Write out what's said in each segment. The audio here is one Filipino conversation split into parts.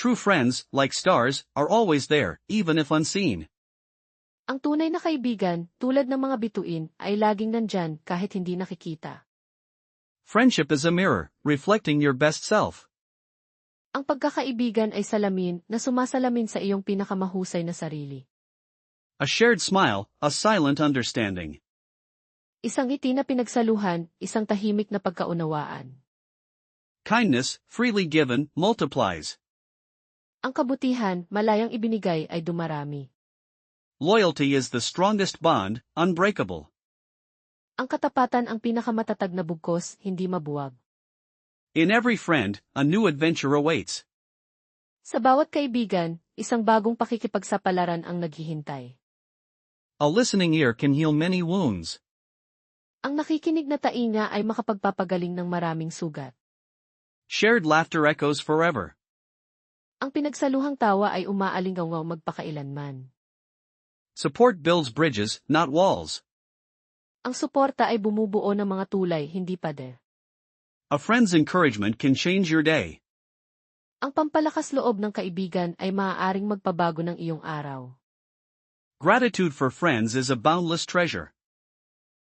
True friends, like stars, are always there, even if unseen. Ang tunay na kaibigan, tulad ng mga bituin, ay laging nandyan kahit hindi nakikita. Friendship is a mirror, reflecting your best self. Ang pagkakaibigan ay salamin na sumasalamin sa iyong pinakamahusay na sarili. A shared smile, a silent understanding. Isang ngiti na pinagsaluhan, isang tahimik na pagkaunawaan. Kindness, freely given, multiplies. Ang kabutihan, malayang ibinigay ay dumarami. Loyalty is the strongest bond, unbreakable. Ang katapatan ang pinakamatatag na bugkos, hindi mabuwag. In every friend, a new adventure awaits. Sa bawat kaibigan, isang bagong pakikipagsapalaran ang naghihintay. A listening ear can heal many wounds. Ang nakikinig na tainga ay makapagpapagaling ng maraming sugat. Shared laughter echoes forever. Ang pinagsaluhang tawa ay umaalinggaw magpakailanman. Support builds bridges, not walls. Ang suporta ay bumubuo ng mga tulay, hindi pader. A friend's encouragement can change your day. Ang pampalakas loob ng kaibigan ay maaaring magpabago ng iyong araw. Gratitude for friends is a boundless treasure.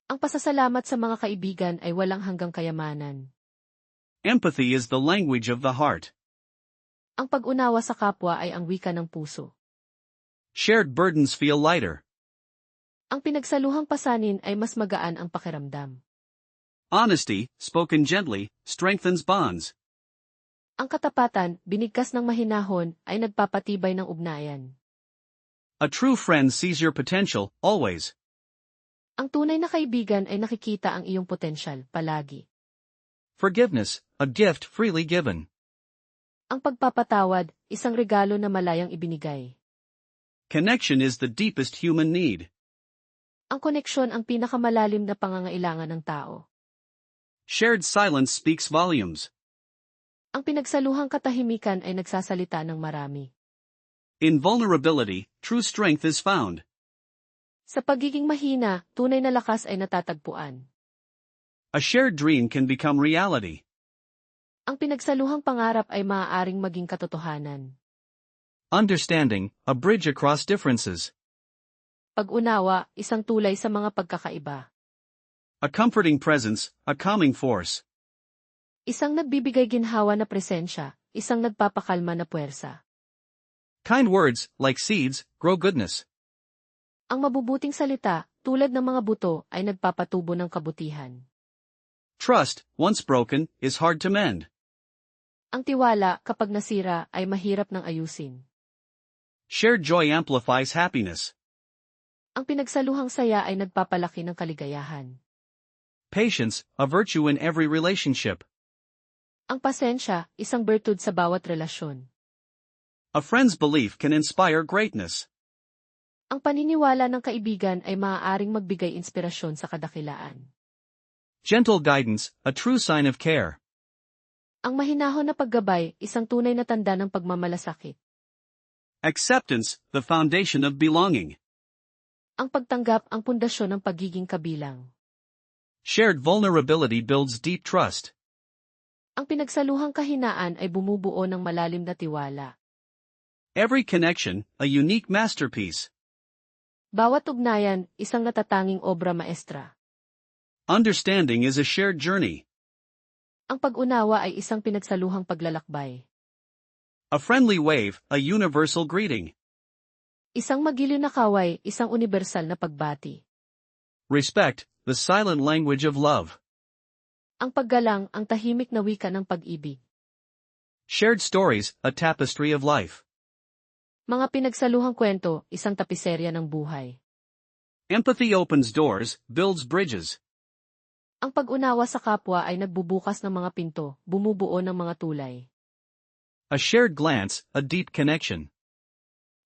Ang pasasalamat sa mga kaibigan ay walang hanggang kayamanan. Empathy is the language of the heart. Ang pag-unawa sa kapwa ay ang wika ng puso. Shared burdens feel lighter. Ang pinagsaluhang pasanin ay mas magaan ang pakiramdam. Honesty, spoken gently, strengthens bonds. Ang katapatan, binigkas ng mahinahon, ay nagpapatibay ng ugnayan. A true friend sees your potential, always. Ang tunay na kaibigan ay nakikita ang iyong potensyal, palagi. Forgiveness, a gift freely given. Ang pagpapatawad, isang regalo na malayang ibinigay. Connection is the deepest human need. Ang koneksyon ang pinakamalalim na pangangailangan ng tao. Shared silence speaks volumes. Ang pinagsaluhang katahimikan ay nagsasalita ng marami. In vulnerability, true strength is found. Sa pagiging mahina, tunay na lakas ay natatagpuan. A shared dream can become reality. Ang pinagsaluhang pangarap ay maaaring maging katotohanan. Understanding, a bridge across differences. Pag-unawa, isang tulay sa mga pagkakaiba. A comforting presence, a calming force. Isang nagbibigay ginhawa na presensya, isang nagpapakalma na puwersa. Kind words, like seeds, grow goodness. Ang mabubuting salita, tulad ng mga buto, ay nagpapatubo ng kabutihan. Trust, once broken, is hard to mend. Ang tiwala, kapag nasira, ay mahirap ng ayusin. Shared joy amplifies happiness. Ang pinagsaluhang saya ay nagpapalaki ng kaligayahan. Patience, a virtue in every relationship. Ang pasensya, isang bertud sa bawat relasyon. A friend's belief can inspire greatness. Ang paniniwala ng kaibigan ay maaaring magbigay inspirasyon sa kadakilaan. Gentle guidance, a true sign of care. Ang mahinahon na paggabay, isang tunay na tanda ng pagmamalasakit. Acceptance, the foundation of belonging. Ang pagtanggap ang pundasyon ng pagiging kabilang. Shared vulnerability builds deep trust. Ang pinagsaluhang kahinaan ay bumubuo ng malalim na tiwala. Every connection, a unique masterpiece. Bawat ugnayan, isang natatanging obra maestra. Understanding is a shared journey. Ang pag-unawa ay isang pinagsaluhang paglalakbay. A friendly wave, a universal greeting. Isang magiliw na kaway, isang universal na pagbati. Respect, the silent language of love. Ang paggalang, ang tahimik na wika ng pag-ibig. Shared stories, a tapestry of life. Mga pinagsaluhang kwento, isang tapiserya ng buhay. Empathy opens doors, builds bridges. Ang pag-unawa sa kapwa ay nagbubukas ng mga pinto, bumubuo ng mga tulay. A shared glance, a deep connection.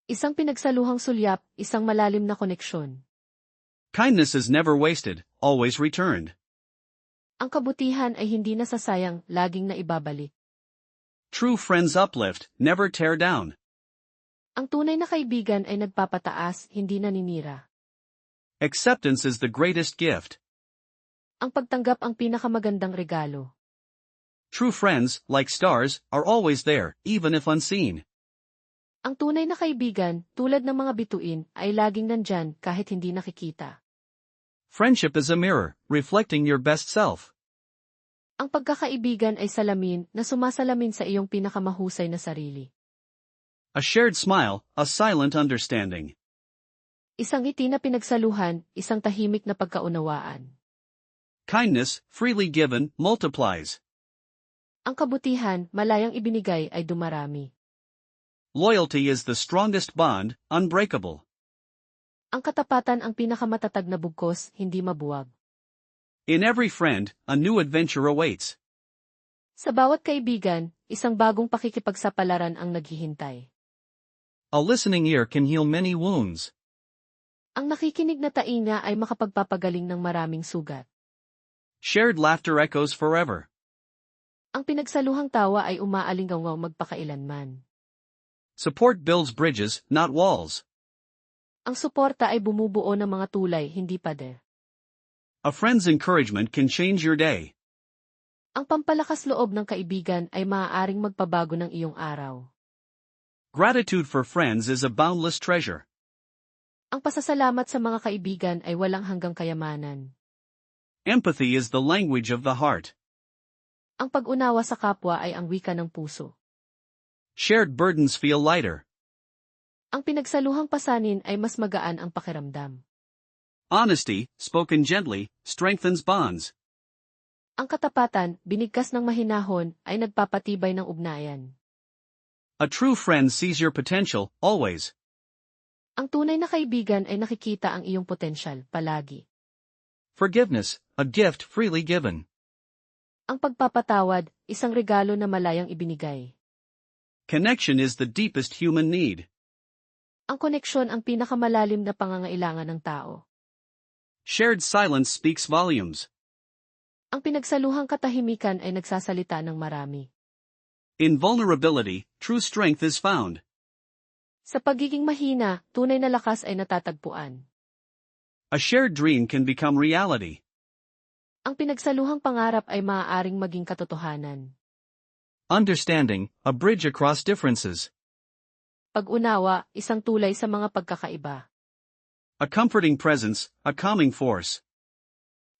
Isang pinagsaluhang sulyap, isang malalim na koneksyon. Kindness is never wasted, always returned. Ang kabutihan ay hindi nasasayang, laging naibabalik. True friends uplift, never tear down. Ang tunay na kaibigan ay nagpapataas, hindi naninira. Acceptance is the greatest gift. Ang pagtanggap ang pinakamagandang regalo. True friends, like stars, are always there, even if unseen. Ang tunay na kaibigan, tulad ng mga bituin, ay laging nandyan kahit hindi nakikita. Friendship is a mirror, reflecting your best self. Ang pagkakaibigan ay salamin na sumasalamin sa iyong pinakamahusay na sarili. A shared smile, a silent understanding. Isang ngiti na pinagsaluhan, isang tahimik na pagkaunawaan. Kindness, freely given, multiplies. Ang kabutihan, malayang ibinigay ay dumarami. Loyalty is the strongest bond, unbreakable. Ang katapatan ang pinakamatatag na bugkos, hindi mabuwag. In every friend, a new adventure awaits. Sa bawat kaibigan, isang bagong pakikipagsapalaran ang naghihintay. A listening ear can heal many wounds. Ang nakikinig na tainga ay makapagpapagaling ng maraming sugat. Shared laughter echoes forever. Ang pinagsaluhang tawa ay umaalingaw magpakailanman. Support builds bridges, not walls. Ang suporta ay bumubuo ng mga tulay, hindi pader. A friend's encouragement can change your day. Ang pampalakas loob ng kaibigan ay maaaring magpabago ng iyong araw. Gratitude for friends is a boundless treasure. Ang pasasalamat sa mga kaibigan ay walang hanggang kayamanan. Empathy is the language of the heart. Ang pag-unawa sa kapwa ay ang wika ng puso. Shared burdens feel lighter. Ang pinagsaluhang pasanin ay mas magaan ang pakiramdam. Honesty, spoken gently, strengthens bonds. Ang katapatan, binigkas ng mahinahon, ay nagpapatibay ng ugnayan. A true friend sees your potential, always. Ang tunay na kaibigan ay nakikita ang iyong potensyal, palagi. Forgiveness, a gift freely given. Ang pagpapatawad, isang regalo na malayang ibinigay. Connection is the deepest human need. Ang koneksyon ang pinakamalalim na pangangailangan ng tao. Shared silence speaks volumes. Ang pinagsaluhang katahimikan ay nagsasalita ng marami. In vulnerability, true strength is found. Sa pagiging mahina, tunay na lakas ay natatagpuan. A shared dream can become reality. Ang pinagsaluhang pangarap ay maaaring maging katotohanan. Understanding, a bridge across differences. Pag-unawa, isang tulay sa mga pagkakaiba. A comforting presence, a calming force.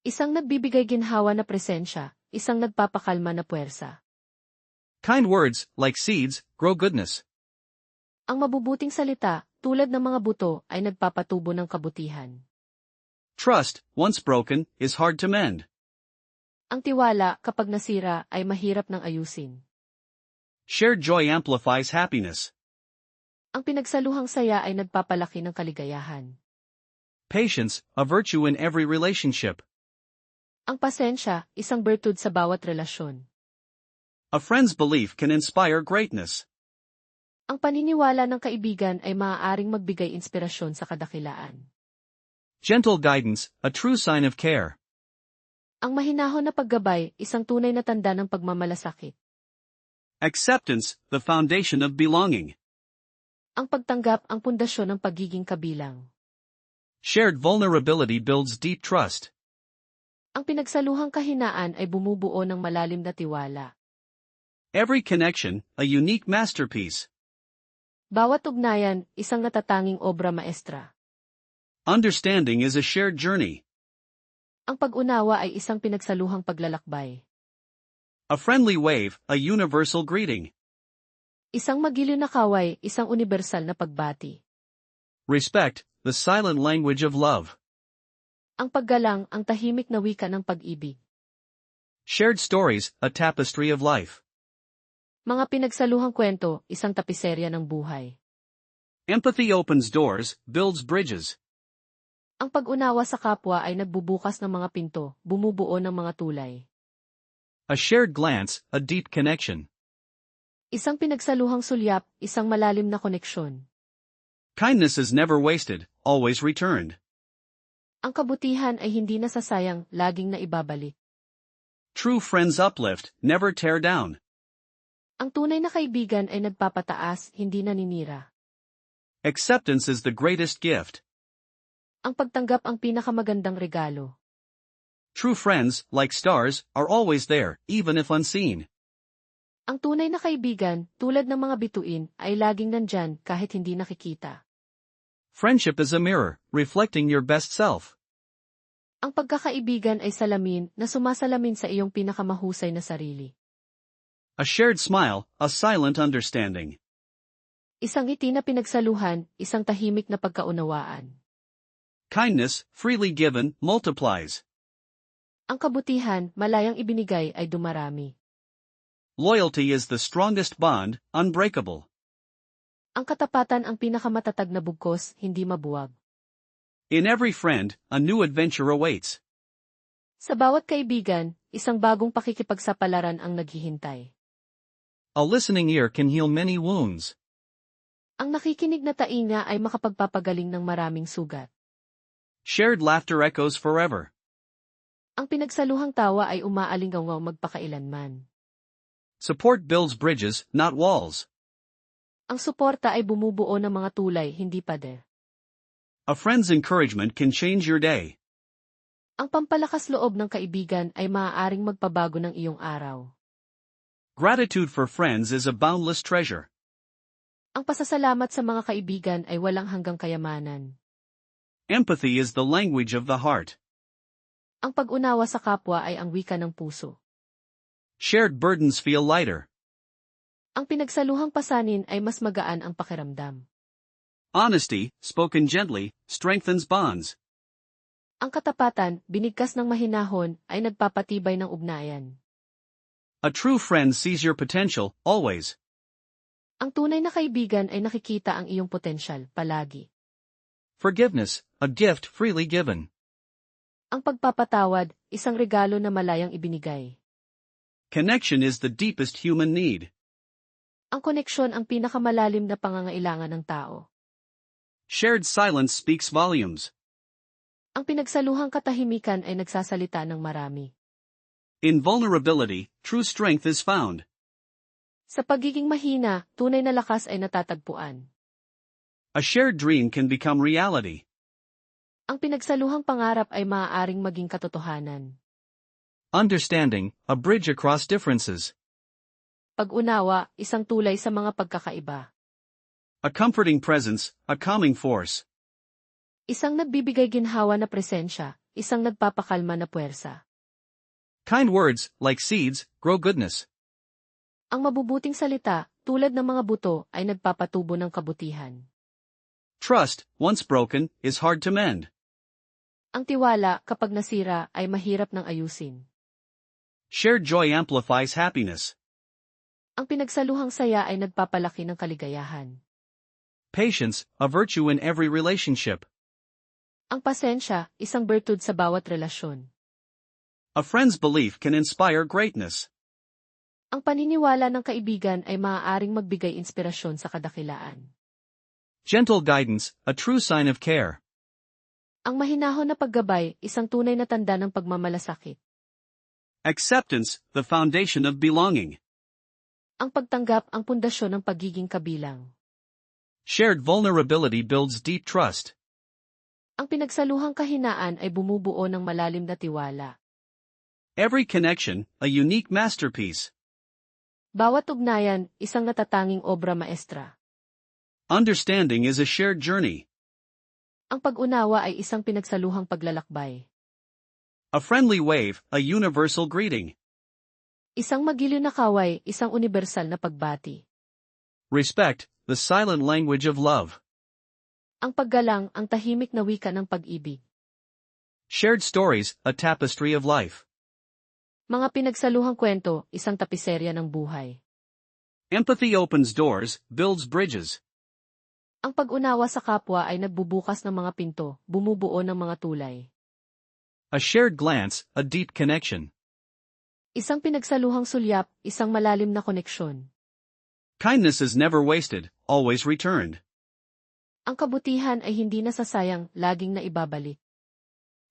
Isang nagbibigay ginhawa na presensya, isang nagpapakalma na puwersa. Kind words, like seeds, grow goodness. Ang mabubuting salita, tulad ng mga buto, ay nagpapatubo ng kabutihan. Trust, once broken, is hard to mend. Ang tiwala, kapag nasira, ay mahirap ng ayusin. Shared joy amplifies happiness. Ang pinagsaluhang saya ay nagpapalaki ng kaligayahan. Patience, a virtue in every relationship. Ang pasensya, isang bertud sa bawat relasyon. A friend's belief can inspire greatness. Ang paniniwala ng kaibigan ay maaaring magbigay inspirasyon sa kadakilaan. Gentle guidance, a true sign of care. Ang mahinahon na paggabay, isang tunay na tanda ng pagmamalasakit. Acceptance, the foundation of belonging. Ang pagtanggap ang pundasyon ng pagiging kabilang. Shared vulnerability builds deep trust. Ang pinagsaluhang kahinaan ay bumubuo ng malalim na tiwala. Every connection, a unique masterpiece. Bawat ugnayan, isang natatanging obra maestra. Understanding is a shared journey. Ang pag-unawa ay isang pinagsaluhang paglalakbay. A friendly wave, a universal greeting. Isang magiliw na kaway, isang universal na pagbati. Respect, the silent language of love. Ang paggalang, ang tahimik na wika ng pag-ibig. Shared stories, a tapestry of life. Mga pinagsaluhang kwento, isang tapiserya ng buhay. Empathy opens doors, builds bridges. Ang pag-unawa sa kapwa ay nagbubukas ng mga pinto, bumubuo ng mga tulay. A shared glance, a deep connection. Isang pinagsaluhang sulyap, isang malalim na koneksyon. Kindness is never wasted, always returned. Ang kabutihan ay hindi nasasayang, laging naibabalik. True friends uplift, never tear down. Ang tunay na kaibigan ay nagpapataas, hindi naninira. Acceptance is the greatest gift. Ang pagtanggap ang pinakamagandang regalo. True friends, like stars, are always there, even if unseen. Ang tunay na kaibigan, tulad ng mga bituin, ay laging nandyan kahit hindi nakikita. Friendship is a mirror, reflecting your best self. Ang pagkakaibigan ay salamin na sumasalamin sa iyong pinakamahusay na sarili. A shared smile, a silent understanding. Isang ngiti na pinagsaluhan, isang tahimik na pagkaunawaan. Kindness, freely given, multiplies. Ang kabutihan, malayang ibinigay ay dumarami. Loyalty is the strongest bond, unbreakable. Ang katapatan ang pinakamatatag na bugkos, hindi mabuwag. In every friend, a new adventure awaits. Sa bawat kaibigan, isang bagong pakikipagsapalaran ang naghihintay. A listening ear can heal many wounds. Ang nakikinig na tainga ay makapagpapagaling ng maraming sugat. Shared laughter echoes forever. Ang pinagsaluhang tawa ay umaalinggaw magpakailanman. Support builds bridges, not walls. Ang suporta ay bumubuo ng mga tulay, hindi pader. A friend's encouragement can change your day. Ang pampalakas loob ng kaibigan ay maaaring magpabago ng iyong araw. Gratitude for friends is a boundless treasure. Ang pasasalamat sa mga kaibigan ay walang hanggang kayamanan. Empathy is the language of the heart. Ang pag-unawa sa kapwa ay ang wika ng puso. Shared burdens feel lighter. Ang pinagsaluhang pasanin ay mas magaan ang pakiramdam. Honesty, spoken gently, strengthens bonds. Ang katapatan, binigkas ng mahinahon, ay nagpapatibay ng ugnayan. A true friend sees your potential, always. Ang tunay na kaibigan ay nakikita ang iyong potensyal, palagi. Forgiveness, a gift freely given. Ang pagpapatawad, isang regalo na malayang ibinigay. Connection is the deepest human need. Ang koneksyon ang pinakamalalim na pangangailangan ng tao. Shared silence speaks volumes. Ang pinagsaluhang katahimikan ay nagsasalita ng marami. In vulnerability, true strength is found. Sa pagiging mahina, tunay na lakas ay natatagpuan. A shared dream can become reality. Ang pinagsaluhang pangarap ay maaaring maging katotohanan. Understanding, a bridge across differences. Pag-unawa, isang tulay sa mga pagkakaiba. A comforting presence, a calming force. Isang nagbibigay ginhawa na presensya, isang nagpapakalma na puwersa. Kind words, like seeds, grow goodness. Ang mabubuting salita, tulad ng mga buto, ay nagpapatubo ng kabutihan. Trust, once broken, is hard to mend. Ang tiwala, kapag nasira, ay mahirap ng ayusin. Shared joy amplifies happiness. Ang pinagsaluhang saya ay nagpapalaki ng kaligayahan. Patience, a virtue in every relationship. Ang pasensya, isang bertud sa bawat relasyon. A friend's belief can inspire greatness. Ang paniniwala ng kaibigan ay maaaring magbigay inspirasyon sa kadakilaan. Gentle guidance, a true sign of care. Ang mahinahon na paggabay, isang tunay na tanda ng pagmamalasakit. Acceptance, the foundation of belonging. Ang pagtanggap ang pundasyon ng pagiging kabilang. Shared vulnerability builds deep trust. Ang pinagsaluhang kahinaan ay bumubuo ng malalim na tiwala. Every connection, a unique masterpiece. Bawat ugnayan, isang natatanging obra maestra. Understanding is a shared journey. Ang pag-unawa ay isang pinagsaluhang paglalakbay. A friendly wave, a universal greeting. Isang magiliw na kaway, isang universal na pagbati. Respect, the silent language of love. Ang paggalang, ang tahimik na wika ng pag-ibig. Shared stories, a tapestry of life. Mga pinagsaluhang kwento, isang tapiserya ng buhay. Empathy opens doors, builds bridges. Ang pag-unawa sa kapwa ay nagbubukas ng mga pinto, bumubuo ng mga tulay. A shared glance, a deep connection. Isang pinagsaluhang sulyap, isang malalim na koneksyon. Kindness is never wasted, always returned. Ang kabutihan ay hindi nasasayang, laging naibabalik.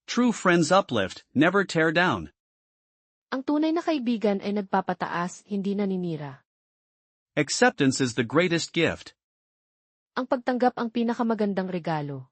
True friends uplift, never tear down. Ang tunay na kaibigan ay nagpapataas, hindi naninira. Acceptance is the greatest gift. Ang pagtanggap ang pinakamagandang regalo.